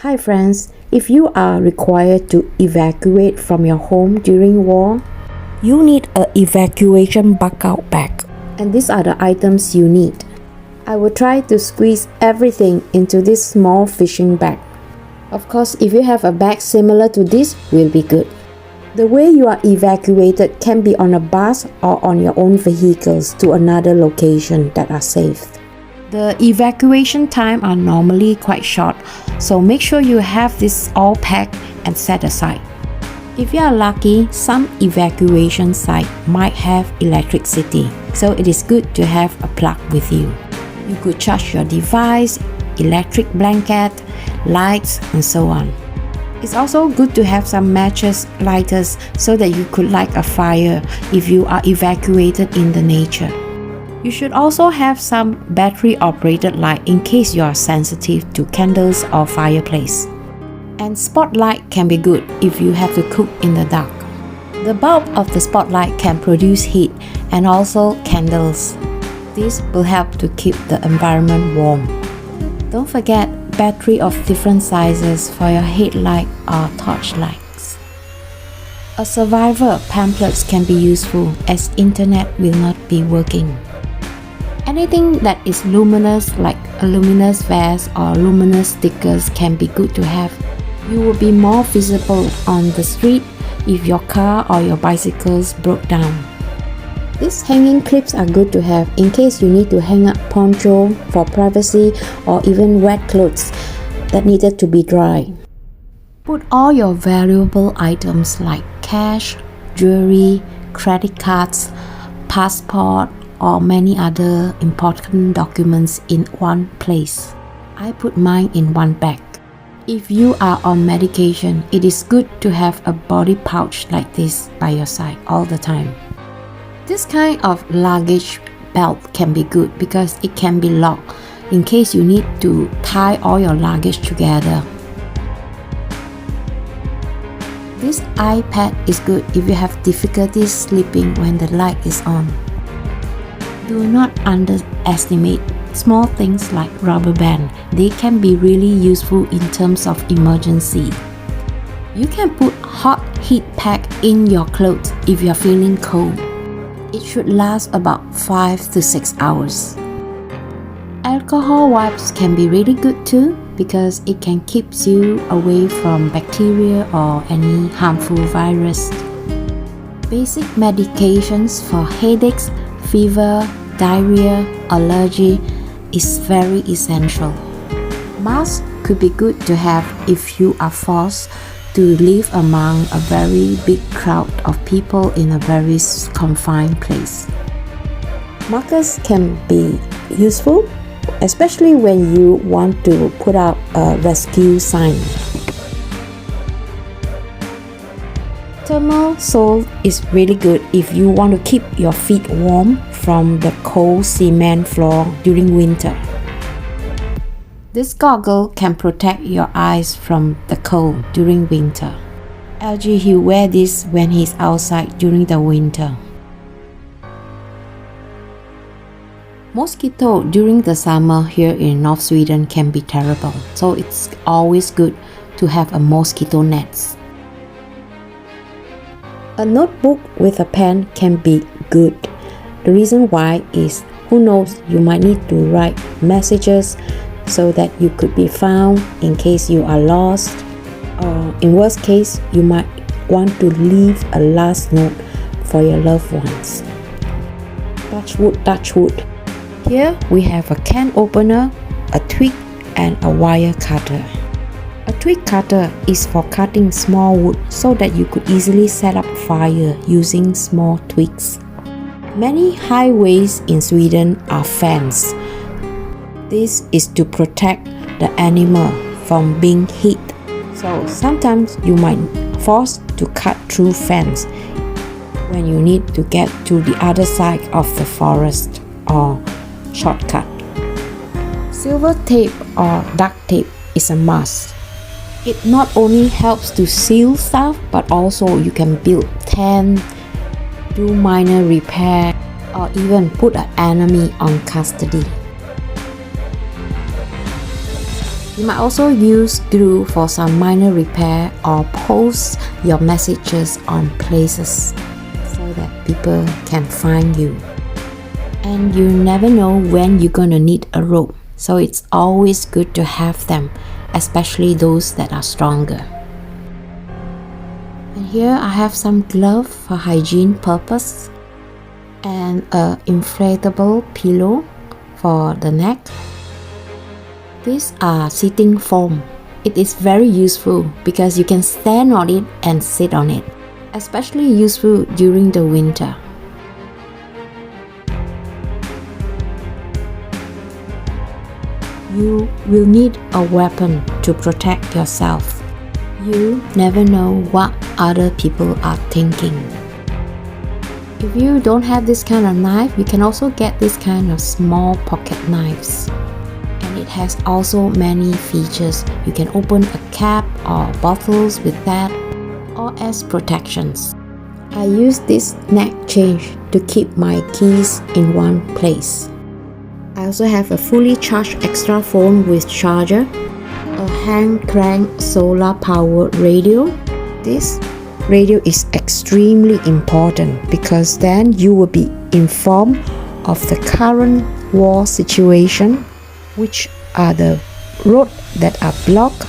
Hi friends, if you are required to evacuate from your home during war, you need an evacuation bugout bag. And these are the items you need. I will try to squeeze everything into this small fishing bag. Of course, if you have a bag similar to this, will be good. The way you are evacuated can be on a bus or on your own vehicles to another location that are safe. The evacuation time are normally quite short, so make sure you have this all packed and set aside. If you are lucky, some evacuation site might have electricity, so it is good to have a plug with you. You could charge your device, electric blanket, lights, and so on. It's also good to have some matches, lighters, so that you could light a fire if you are evacuated in the nature. You should also have some battery-operated light in case you are sensitive to candles or fireplace. And spotlight can be good if you have to cook in the dark. The bulb of the spotlight can produce heat and also candles. This will help to keep the environment warm. Don't forget battery of different sizes for your headlight or torchlights. A survivor pamphlets can be useful as internet will not be working. Anything that is luminous like a luminous vest or luminous stickers can be good to have. You will be more visible on the street if your car or your bicycles broke down. These hanging clips are good to have in case you need to hang up poncho for privacy or even wet clothes that needed to be dry. Put all your valuable items like cash, jewelry, credit cards, passport, or many other important documents in one place. I put mine in one bag. If you are on medication, it is good to have a body pouch like this by your side all the time. This kind of luggage belt can be good because it can be locked in case you need to tie all your luggage together. This iPad is good if you have difficulties sleeping when the light is on. Do not underestimate small things like rubber band. They can be really useful in terms of emergency. You can put hot heat pack in your clothes if you are feeling cold. It should last about 5 to 6 hours. Alcohol wipes can be really good too because it can keep you away from bacteria or any harmful virus. Basic medications for headaches, fever, diarrhea, allergy is very essential. Masks could be good to have if you are forced to live among a very big crowd of people in a very confined place. Markers can be useful, especially when you want to put out a rescue sign. Thermal sole is really good if you want to keep your feet warm from the cold cement floor during winter. This goggle can protect your eyes from the cold during winter. LG he'll wear this when he's outside during the winter. Mosquito during the summer here in North Sweden can be terrible, so it's always good to have a mosquito net. A notebook with a pen can be good. The reason why is, who knows, you might need to write messages so that you could be found in case you are lost, or in worst case, you might want to leave a last note for your loved ones. Touch wood, touch wood. Here we have a can opener, a twig, and a wire cutter. A twig cutter is for cutting small wood so that you could easily set up fire using small twigs. Many highways in Sweden are fenced. This is to protect the animal from being hit. So sometimes you might forced to cut through fence when you need to get to the other side of the forest or shortcut. Silver tape or duct tape is a must. It not only helps to seal stuff, but also you can build tent, do minor repair, or even put an enemy on custody. You might also use glue for some minor repair or post your messages on places so that people can find you. And you never know when you're gonna need a rope, so it's always good to have them, especially those that are stronger. And here I have some gloves for hygiene purpose and an inflatable pillow for the neck. These are sitting foam. It is very useful because you can stand on it and sit on it, especially useful during the winter. You will need a weapon to protect yourself. You never know what other people are thinking. If you don't have this kind of knife, you can also get this kind of small pocket knives. And it has also many features. You can open a cap or bottles with that, or as protections. I use this neck chain to keep my keys in one place. I also have a fully charged extra phone with charger, a hand crank solar powered radio. This radio is extremely important because then you will be informed of the current war situation, which are the roads that are blocked,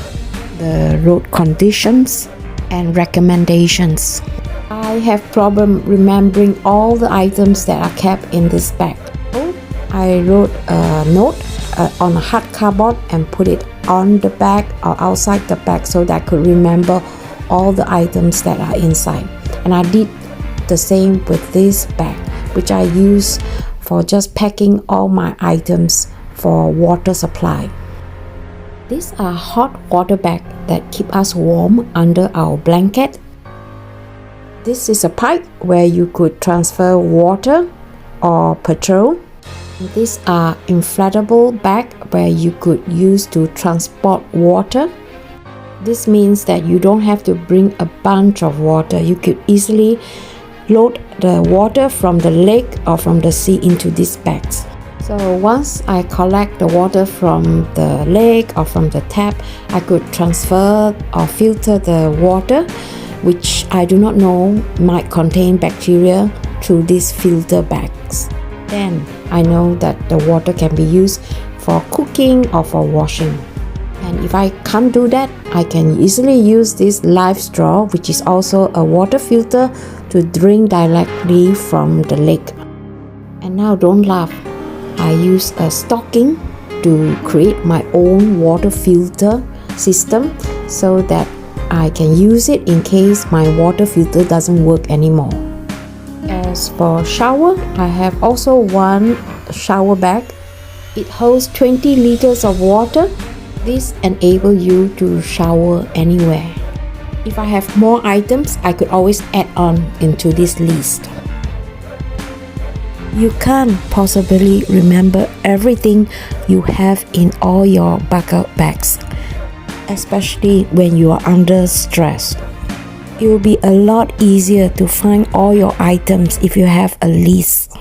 the road conditions, and recommendations. I have problem remembering all the items that are kept in this bag. I wrote a note on a hard cardboard and put it on the bag or outside the bag so that I could remember all the items that are inside. And I did the same with this bag, which I use for just packing all my items for water supply. These are hot water bags that keep us warm under our blanket. This is a pipe where you could transfer water or petrol. These are inflatable bags where you could use to transport water. This means that you don't have to bring a bunch of water. You could easily load the water from the lake or from the sea into these bags. So once I collect the water from the lake or from the tap, I could transfer or filter the water, which I do not know might contain bacteria, through these filter bags. Then I know that the water can be used for cooking or for washing. And if I can't do that, I can easily use this live straw, which is also a water filter, to drink directly from the lake. And now don't laugh, I use a stocking to create my own water filter system so that I can use it in case my water filter doesn't work anymore. As for shower, I have also one shower bag. It holds 20 liters of water. This enables you to shower anywhere. If I have more items, I could always add on into this list. You can't possibly remember everything you have in all your bugout bags, especially when you are under stress. It will be a lot easier to find all your items if you have a list,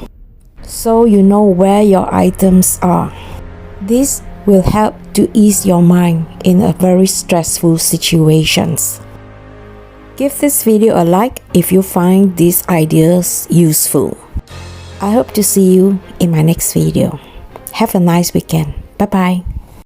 so you know where your items are. This will help to ease your mind in a very stressful situations. Give this video a like if you find these ideas useful. I hope to see you in my next video. Have a nice weekend. Bye bye.